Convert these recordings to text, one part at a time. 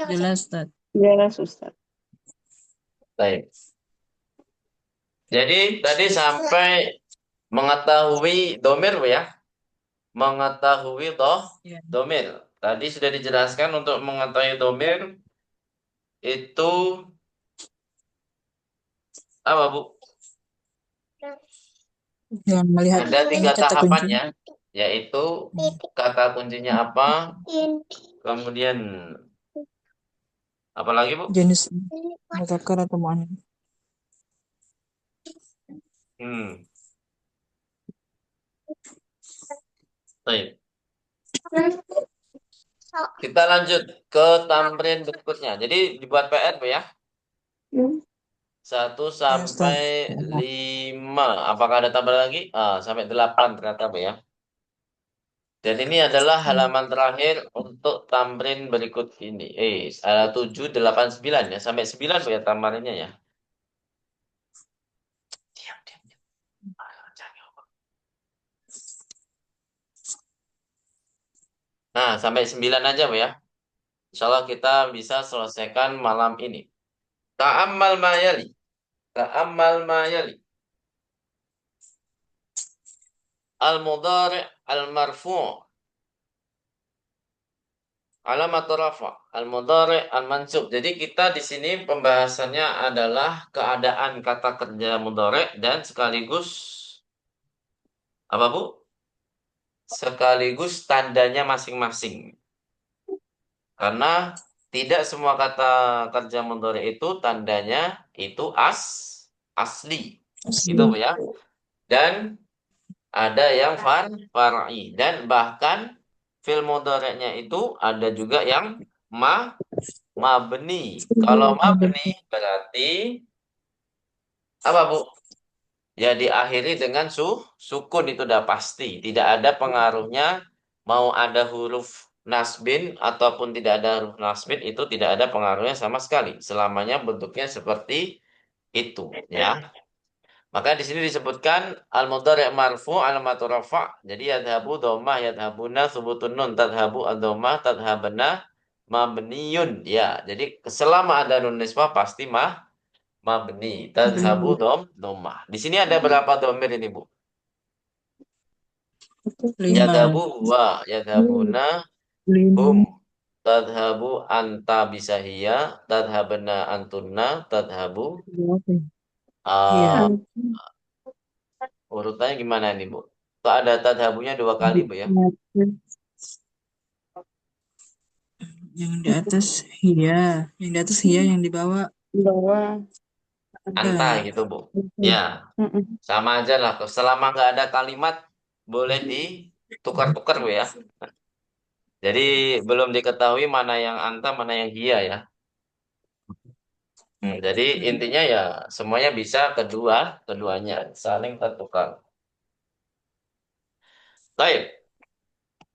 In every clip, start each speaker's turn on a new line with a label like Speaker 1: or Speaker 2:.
Speaker 1: Jelas, Ustaz.
Speaker 2: Jelas, Ustaz.
Speaker 1: Baik. Jadi tadi sampai mengetahui domir ya, mengetahui
Speaker 2: Ya.
Speaker 1: domir. Tadi sudah dijelaskan untuk mengetahui domir itu apa Bu?
Speaker 2: Jangan melihat
Speaker 1: Ada tiga
Speaker 2: kata kunci.
Speaker 1: tahapannya, yaitu kata kuncinya apa, kemudian apa lagi Bu?
Speaker 2: Jenis muzakkar atau muannas.
Speaker 1: Hmm, baik. Kita lanjut ke tamrin berikutnya. Jadi dibuat PR Bu ya. 1
Speaker 2: Ya, Ustaz.
Speaker 1: sampai 5. Apakah ada tambah lagi? Sampai 8 ternyata Bu ya. Dan ini adalah halaman terakhir untuk tamrin berikut ini. Ada 7, 8, 9 ya. Sampai 9 Bu ya tamrinnya ya. Diam, diam, diam. Nah, sampai 9 aja Bu ya. Insya Allah kita bisa selesaikan malam ini. Ta'ammal mayali. Ta'ammal mayali. Al-mudhari' al-marfu' alamat rafa al-mudhari' al-mansub. Jadi kita di sini pembahasannya adalah keadaan kata kerja mudhari' dan sekaligus apa Bu? Sekaligus tandanya masing-masing. Karena tidak semua kata kerja mudhari' itu tandanya itu asli. Gitu Bu ya. Dan ada yang far'i dan bahkan fil mudhari'nya itu ada juga yang mabni. Kalau mabni berarti apa Bu? Ya diakhiri dengan sukun itu udah pasti. Tidak ada pengaruhnya mau ada huruf nasbin ataupun tidak ada huruf nasbin itu tidak ada pengaruhnya sama sekali. Selamanya bentuknya seperti itu ya. Maka di sini disebutkan al-mudhari' marfu alamatu rafa. Jadi yadhabu dhammah yadhabuna subutun nun tadhabu ad-dhammah tadhabana mabniyun. Ya, jadi selama ada nun nisbah pasti mabni. Tadhabu dhammah. Di sini ada berapa dhamir ini, Bu?
Speaker 2: 5.
Speaker 1: Yadhabu wa yadhabuna hum. Tadhabu anta bisahiyya tadhabana antunna tadhabu
Speaker 2: Iya.
Speaker 1: uh, urutannya gimana nih, Bu? Kok ada tadhabunya 2 kali, Bu ya?
Speaker 2: Yang di atas iya, yang di atas iya, yang di bawah
Speaker 3: Bawah.
Speaker 2: ada.
Speaker 1: Anta gitu, Bu. Ya, sama aja lah. Selama nggak ada kalimat, boleh ditukar-tukar, Bu ya. Jadi belum diketahui mana yang anta, mana yang dia ya. Jadi intinya ya semuanya bisa keduanya saling tertukar. Baik.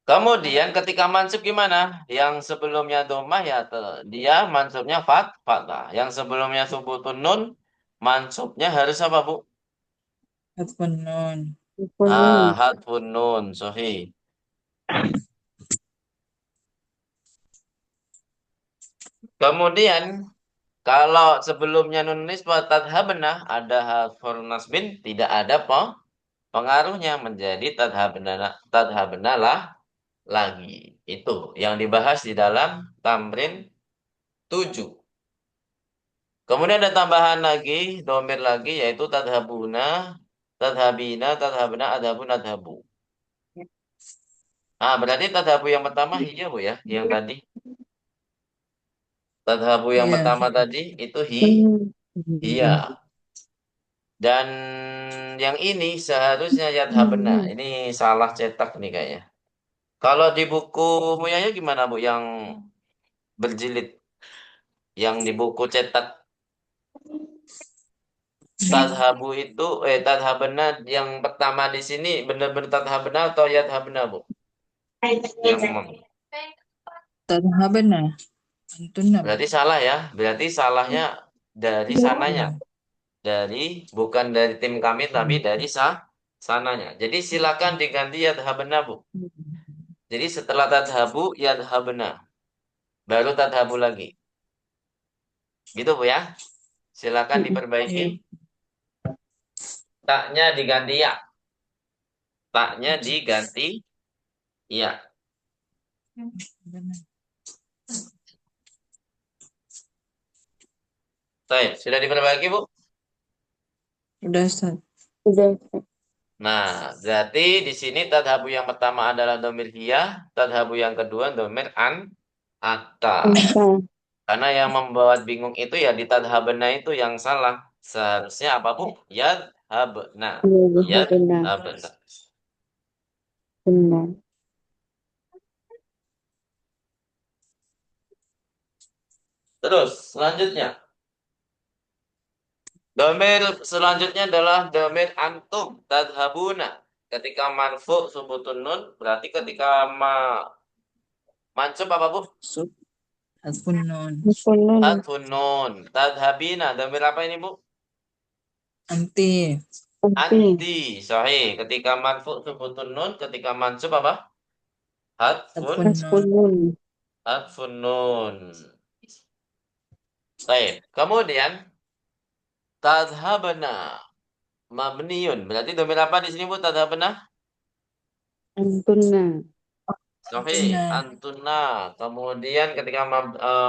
Speaker 1: Kemudian ketika mansub gimana? Yang sebelumnya domah ya dia mansubnya fathah. Yang sebelumnya subutun nun mansubnya harus apa, Bu?
Speaker 2: Hatfun nun.
Speaker 1: Hadfun nun, sahih. Kemudian kalau sebelumnya nun nisbah tadhabna ada harfun nasbin tidak ada pengaruhnya menjadi tadhabna lah lagi. Itu yang dibahas di dalam tamrin 7. Kemudian ada tambahan lagi, domir lagi yaitu tadhabuna, tadhabina, tadhabna, adhabun, adhabu. Berarti tadhabu yang pertama iya Bu ya, yang tadi. Tadhabu yang
Speaker 2: Iya.
Speaker 1: pertama tadi itu iya. Dan yang ini seharusnya yadhabna. Ini salah cetak nih kayaknya. Kalau di buku Muyanya gimana Bu yang berjilid? Yang di buku cetak tadhabu itu tadhabna yang pertama di sini benar-benar tadhabna atau yadhabna Bu? Yang
Speaker 2: Tadhabana. Antun apa?
Speaker 1: berarti salah ya. Berarti salahnya dari sananya. Bukan dari tim kami tapi dari sananya. Jadi silakan diganti yadhabna Bu. Jadi setelah tadhabu yadhabna. baru tadhabu lagi. Gitu Bu ya. Silakan diperbaiki.
Speaker 2: Iya.
Speaker 1: Taknya diganti ya. Taknya diganti ya. Baik, sudah diperbaiki Bu?
Speaker 2: Udah, Ustaz.
Speaker 3: Udah.
Speaker 1: Nah, berarti di sini tadhabu yang pertama adalah domir hiya, tadhabu yang kedua domir ata.
Speaker 3: Apa?
Speaker 1: Karena yang membuat bingung itu ya di tadhabna itu yang salah. Seharusnya apa Bu? Yadhabna.
Speaker 3: Iya, benar.
Speaker 1: Yadhabna.
Speaker 3: Benar.
Speaker 1: Terus, selanjutnya. Domir selanjutnya adalah domir antum tadhabuna. Ketika marfu subutun nun, berarti ketika mansub apa Bu?
Speaker 2: Sub. Hadfun nun.
Speaker 3: Meskipun
Speaker 1: Hadfun nun. Tadhabina. Domir apa ini Bu?
Speaker 2: Anti.
Speaker 3: nanti
Speaker 1: Anti. Sahih. Ketika marfu subutun nun, ketika mansub apa? Hadfun.
Speaker 2: Hadfun nun.
Speaker 3: meskipun
Speaker 1: Hadfun nun. Baik. Kemudian tadhabna mabniun. Berarti domir apa di sini Bu? Tadhabna?
Speaker 3: antuna
Speaker 1: Sahih,
Speaker 2: Antuna.
Speaker 1: antuna. Kemudian ketika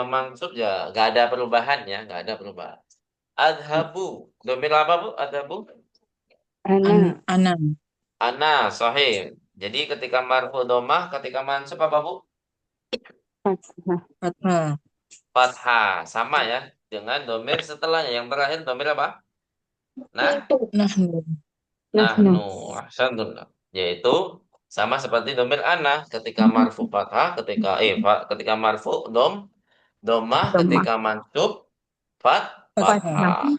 Speaker 1: mansub ya nggak ada perubahan ya, nggak ada perubahan. Adhabu. Domir apa Bu? Adhabu.
Speaker 3: ana
Speaker 2: Ana.
Speaker 1: Ana, sahih. Jadi ketika marfu domah, ketika mansub apa Bu?
Speaker 3: fathah
Speaker 2: Fathah.
Speaker 1: Fathah. Sama ya dengan domir setelahnya. Yang terakhir domir apa? Nah,
Speaker 2: Nahnu.
Speaker 3: nahnu
Speaker 1: nahnu. Ahsanullah. Yaitu sama seperti domir ana ketika marfu fathah, ketika marfu domah,
Speaker 2: Dhamma.
Speaker 1: ketika mansub
Speaker 2: Fathah.
Speaker 1: fathah.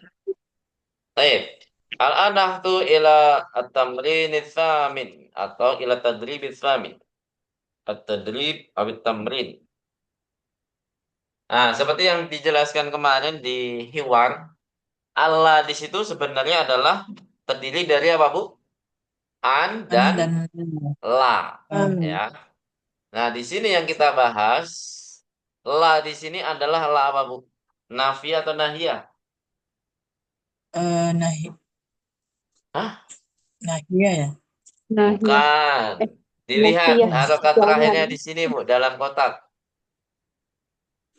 Speaker 1: Baik. Al-anahtu ila at-tamrin tsamin atau ila tadrib tsamin. At-tadrib atau tamrin. Nah, seperti yang dijelaskan kemarin di Hiwar, Allah di situ sebenarnya adalah terdiri dari apa, Bu? An
Speaker 2: An
Speaker 1: dan
Speaker 2: dan
Speaker 1: la,
Speaker 2: la.
Speaker 1: ya. Nah, di sini yang kita bahas, la di sini adalah la apa, Bu? Nafi atau nahiyah?
Speaker 2: Nahi.
Speaker 1: Hah?
Speaker 2: Nahia ya.
Speaker 3: nahiyah
Speaker 1: Bukan. Dilihat
Speaker 3: nafiyah
Speaker 1: harokat
Speaker 3: jangan
Speaker 1: terakhirnya di sini, Bu, dalam kotak.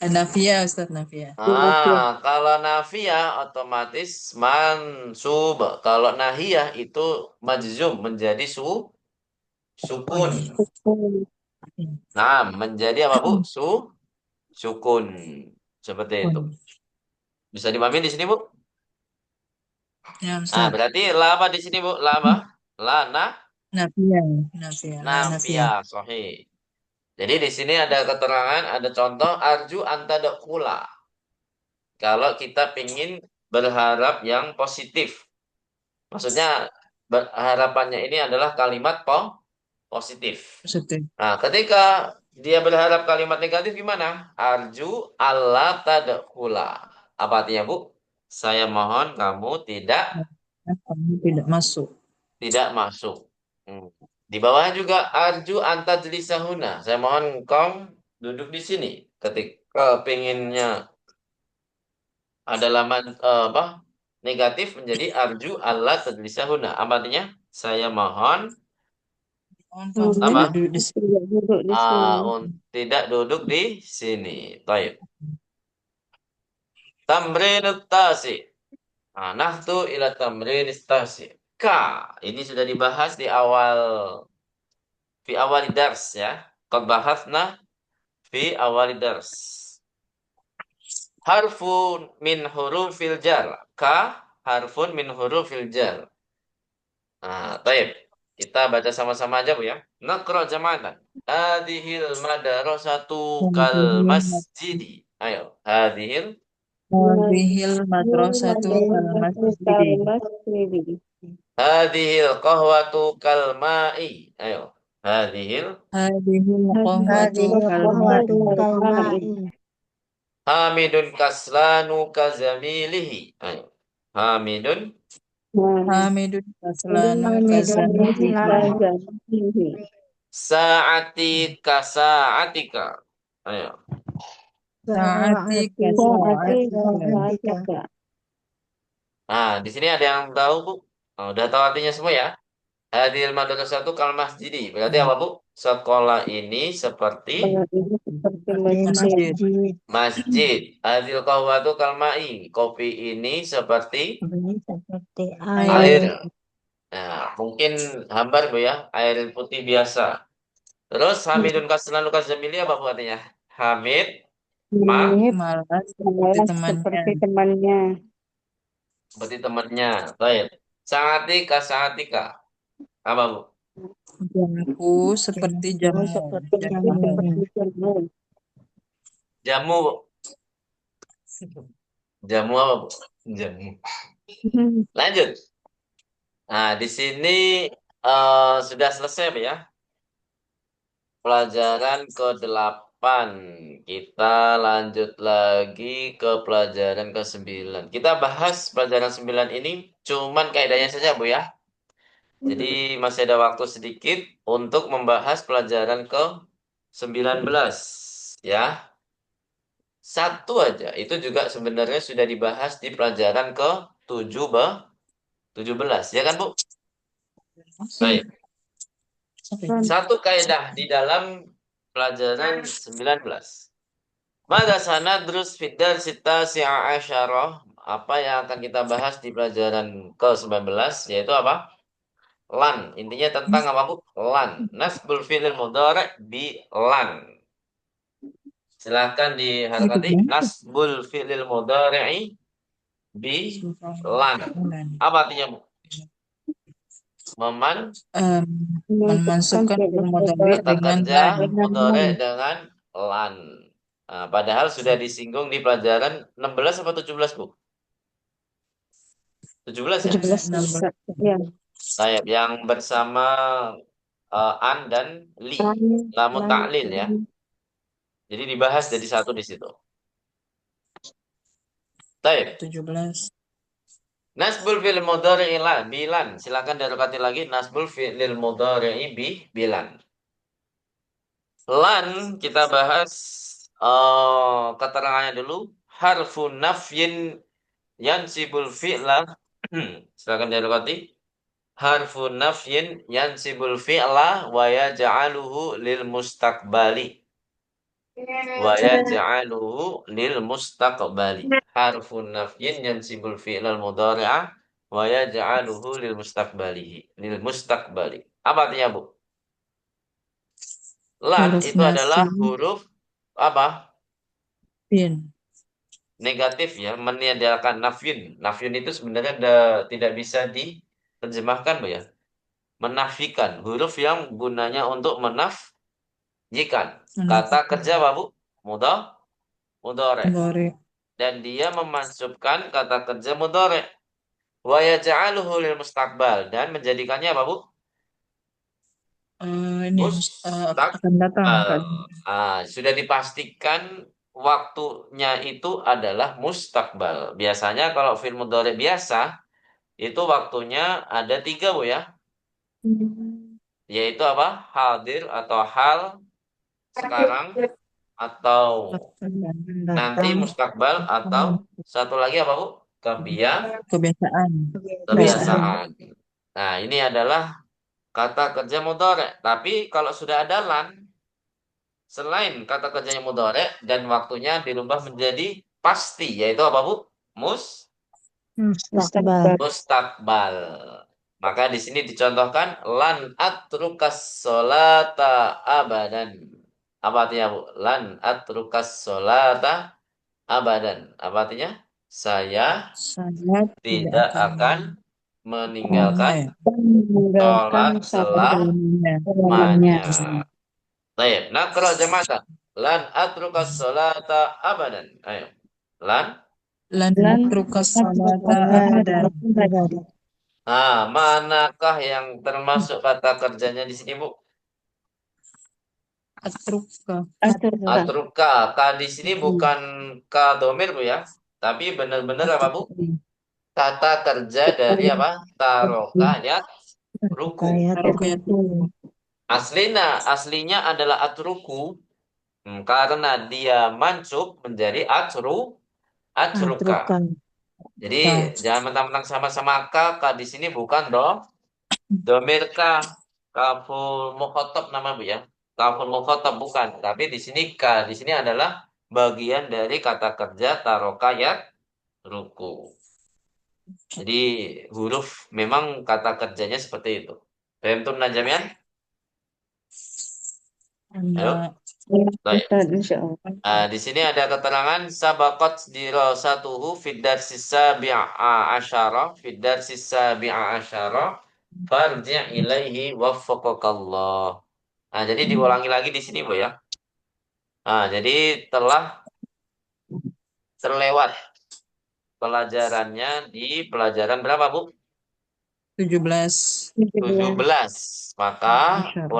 Speaker 2: Nafia, Ustaz, Nafia.
Speaker 3: nafiyah
Speaker 1: Kalau nafiyah otomatis mansub. Kalau nahiyah itu majzum menjadi
Speaker 2: Pun.
Speaker 1: sukun.
Speaker 3: sukun
Speaker 1: Nah, menjadi apa Bu? Sukun. Seperti itu.
Speaker 2: Pun.
Speaker 1: Bisa dipahami di sini Bu?
Speaker 2: Ya,
Speaker 1: Nah,
Speaker 2: Ustaz.
Speaker 1: berarti la apa di sini Bu? La apa? La
Speaker 2: Nafia. Nafia. La Nafia.
Speaker 1: nafiyah. Sahih. Jadi di sini ada keterangan, ada contoh arju antadakula. Kalau kita ingin berharap yang positif. Maksudnya harapannya ini adalah kalimat positif.
Speaker 2: Positif.
Speaker 1: Nah, ketika dia berharap kalimat negatif gimana? Arju Allah tadkhula. Apa artinya, Bu? Saya mohon kamu
Speaker 2: Kamu tidak masuk.
Speaker 1: tidak masuk. Hmm. Di bawah juga arju anta jelisahuna. Saya mohon kau duduk di sini. Ketika pengennya adalah apa? Negatif menjadi arju Allah tadlisahuna. Apa artinya? Saya mohon
Speaker 2: Mohon kamu
Speaker 3: kamu
Speaker 1: apa?
Speaker 2: tidak duduk di sini.
Speaker 3: tidak duduk di sini
Speaker 1: Tidak duduk di sini. Baik. Tamrin tasi. Nah, nahtu ila tamrin tasi. K. Ini sudah dibahas di awal dars ya. Qad bahasna fi awal dars. Harfun min hurufil jar. K. Harfun min hurufil jar. Nah, baik. Kita baca sama-sama aja Bu ya. Naqra jama'atan. Hadhil madrasatu kal masjidi. Ayo. Hadhil
Speaker 2: Hadhil madrasatu kal
Speaker 3: madrasatu
Speaker 2: masjidi.
Speaker 3: kalmasjidi
Speaker 1: Hadhil qahwatu kal ma'i. Ayo. Hadhil
Speaker 2: Hadhil qahwatu
Speaker 3: hadhihi
Speaker 2: kal
Speaker 3: qahwatu
Speaker 2: ma'i.
Speaker 3: kalma'i
Speaker 1: Hamidun kaslanu kazamilihi. Ayo. Hamidun
Speaker 2: Hamidun kaslanu
Speaker 3: hamidun
Speaker 2: kazamilihi.
Speaker 3: kazamilihi
Speaker 1: sa'ati kasa'atika. Ayo.
Speaker 2: Saatika,
Speaker 3: Saatika,
Speaker 2: saatika.
Speaker 3: saatika.
Speaker 1: Nah, di sini ada yang tahu, Bu? Oh, udah tahu artinya semua ya? Hadil madrasatu kal masjidi. Berarti apa, Bu? Sekolah ini seperti
Speaker 3: Sekolah ini seperti
Speaker 2: Masjid.
Speaker 3: masjid.
Speaker 1: masjid. Hadil qahwatu kal ma'i. Kopi ini seperti
Speaker 3: Seperti
Speaker 1: air.
Speaker 3: air.
Speaker 1: Nah, mungkin hambar, Bu ya. Air putih biasa. Terus Hamidun Kaslan Lukas Jamili apa, Bu artinya? Hamid, ma,
Speaker 3: Mirip
Speaker 2: Malas seperti
Speaker 3: malah
Speaker 2: temannya.
Speaker 3: seperti temannya.
Speaker 1: seperti temannya. Baik. Sangatika, sangatika. Apa, Bu?
Speaker 2: Jamku seperti
Speaker 3: Oh,
Speaker 2: jamu.
Speaker 3: seperti
Speaker 2: Jamu.
Speaker 3: jamu.
Speaker 1: Jamu, Bu. Jamu apa, Bu? Jamu. Lanjut. Nah, di sini sudah selesai, Bu ya. Pelajaran ke-8. Kita lanjut lagi ke pelajaran ke-9. Kita bahas pelajaran 9 ini cuman kaidahnya saja, Bu ya. Jadi masih ada waktu sedikit untuk membahas pelajaran ke-19 ya. Satu aja itu juga sebenarnya sudah dibahas di pelajaran ke-17 ya kan, Bu? Baik. Satu kaidah di dalam pelajaran 19. Mada sanadrus fid sita asyarah. Apa yang akan kita bahas di pelajaran ke-19 yaitu apa? Lan. Intinya tentang apa, Bu? Lan. Nasbul fi'il mudhari' bi lan. Silahkan diharokati. Nasbul fi'il mudhari'i bi lan. Apa artinya, Bu? Meman
Speaker 2: Memasukkan fi'il mudhari
Speaker 1: kata
Speaker 2: dengan
Speaker 1: kerja
Speaker 2: lan.
Speaker 1: mudhari' dengan lan. Nah, padahal sudah disinggung di pelajaran 16 atau 17, Bu? 17 ya?
Speaker 3: 17 Ustaz. Ya.
Speaker 1: Saya yang bersama an dan li. Lamun ta'lil ya. Jadi dibahas jadi satu di situ. Baik.
Speaker 2: 17.
Speaker 1: Nasbul fil mudhari'i bilan. Silakan dirokati lagi nasbul fil mudhari'i bilan. Lan kita bahas keterangannya dulu. Harfu nafyin yansibul fi'la. Silakan dirokati. Harfu nafyin yansibul fi'la wa yaj'aluhu lil mustaqbali. Wa yaj'aluhu lil mustaqbali. Harfun nafyin yansibul fi'lal mudhari'ah wa yaj'aluhu lil mustaqbalihi. Lil mustaqbali. Apa artinya, Bu? Lan
Speaker 2: Huruf
Speaker 1: itu adalah
Speaker 2: nafi.
Speaker 1: huruf apa?
Speaker 2: Fin.
Speaker 1: Negatif ya, meniadakan nafyun. Nafyun itu sebenarnya tidak bisa diterjemahkan, Bu ya. Menafikan, huruf yang gunanya untuk menafyikan. Kata kerja apa, Bu? Mudhari.
Speaker 2: Mudhari.
Speaker 1: Dan dia memansubkan kata kerja mudhari. Wa yaj'aluhu lil mustaqbal dan menjadikannya apa, Bu?
Speaker 2: Ini
Speaker 1: Mustaqbal.
Speaker 2: akan datang.
Speaker 1: Sudah dipastikan waktunya itu adalah mustakbal. Biasanya kalau fi'il mudhari biasa itu waktunya ada tiga, Bu ya. Yaitu apa? Hadir atau hal sekarang atau nanti mustakbal atau satu lagi apa, Bu?
Speaker 2: Kebiasaan.
Speaker 1: Kebiasaan. Nah, ini adalah kata kerja mudhari. Tapi kalau sudah ada lan, selain kata kerjanya mudhari dan waktunya dirubah menjadi pasti, yaitu apa, Bu?
Speaker 3: Mustaqbal.
Speaker 1: Mustaqbal. Maka di sini dicontohkan lan atrukas solata abadan. Apa artinya, Bu? Lan atrukas solata abadan. Apa artinya? Saya
Speaker 2: Saya
Speaker 1: tidak akan meninggalkan
Speaker 3: Meninggalkan
Speaker 1: sholat
Speaker 3: selamanya.
Speaker 1: selamanya. Baik, nakra jamatan. Lan atrukas sholata abadan. Ayo. Lan.
Speaker 2: Lan natrukas salata abadan.
Speaker 1: Manakah yang termasuk kata kerjanya di sini, Bu?
Speaker 2: Atruka.
Speaker 1: Atruka. Ka di sini bukan ka domir, Bu ya. Tapi benar-benar apa, Bu? Kata kerja dari apa? Taroka ya. Ruku.
Speaker 2: Rukuyat.
Speaker 1: Aslinya adalah atruku, Karena dia mansub menjadi ajruka.
Speaker 3: Atrukan.
Speaker 1: Jadi
Speaker 3: Nah,
Speaker 1: jangan mentang-mentang sama-sama ka di sini bukan dong. Domir ka, kaful mukhotob nama Bu ya. Kaful mukhotob bukan, tapi di sini ka di sini adalah bagian dari kata kerja tarokayat ruku. Jadi huruf memang kata kerjanya seperti itu. Paham tuh Najamian? Ayo.
Speaker 2: Enggak.
Speaker 3: ya,
Speaker 1: Baik.
Speaker 3: Ustaz, insya Allah.
Speaker 1: Di sini ada keterangan sabaqat dirasatuhu fid darsis sabi'a asyara fid darsis sabi'a asyara farji' ilaihi waffaqakallah. Jadi diulangi lagi di sini Bu ya. Jadi telah terlewat pelajarannya di pelajaran berapa Bu?
Speaker 2: 17.
Speaker 3: 17.
Speaker 1: 17. Maka
Speaker 2: Asyara.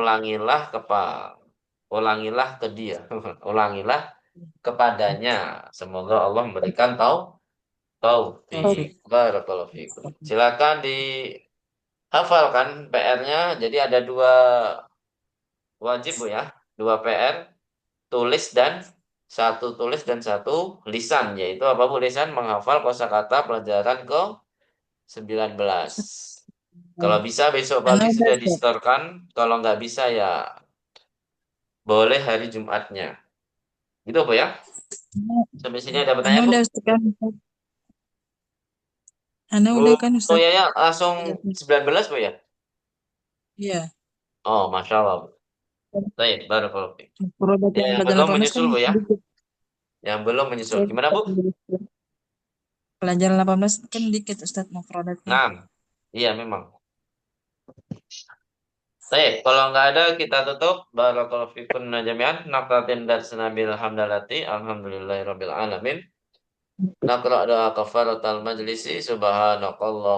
Speaker 1: ulangilah ke dia. Ulangilah kepadanya. Semoga Allah memberikan taufik.
Speaker 2: Taufik.
Speaker 1: Barakallahu fikum. Silakan dihafalkan PR-nya. Jadi ada dua wajib Bu ya. Dua PR, tulis dan satu lisan, yaitu apa Bu? Lisan menghafal kosakata pelajaran ke 19. Kalau bisa besok
Speaker 2: Ana
Speaker 1: pagi
Speaker 2: udah
Speaker 1: sudah
Speaker 2: Ustaz.
Speaker 1: disetorkan. Kalau nggak bisa ya boleh hari Jumatnya. Gitu Bu ya. Sampai sini ada
Speaker 2: Ana
Speaker 1: pertanyaan Bu?
Speaker 2: udah Ustaz kan. Ana udah
Speaker 1: Oh,
Speaker 2: kan
Speaker 1: oh
Speaker 2: Ustaz.
Speaker 1: ya ya langsung 19 Bu ya.
Speaker 2: Iya.
Speaker 1: Oh, Masya Allah Bu. Baik, barakallahu fiik.
Speaker 2: Produk
Speaker 1: Ya,
Speaker 2: yang
Speaker 1: yang
Speaker 2: pelajaran
Speaker 1: belum
Speaker 2: 18 kan
Speaker 1: menyusul Bu ya.
Speaker 2: dikit.
Speaker 1: Yang belum menyusul.
Speaker 3: Ya,
Speaker 1: Gimana Bu?
Speaker 3: Ustaz,
Speaker 2: Pelajaran 18 kan dikit Ustaz mau produknya.
Speaker 1: Nah, iya memang. Baik, kalau nggak ada kita tutup. Barakallahu fiikum jami'an. Naqtatin darsana hamdalati. Alhamdulillahirabbil alamin. Naqra doa kafaratal majlisi. Subhanakallah.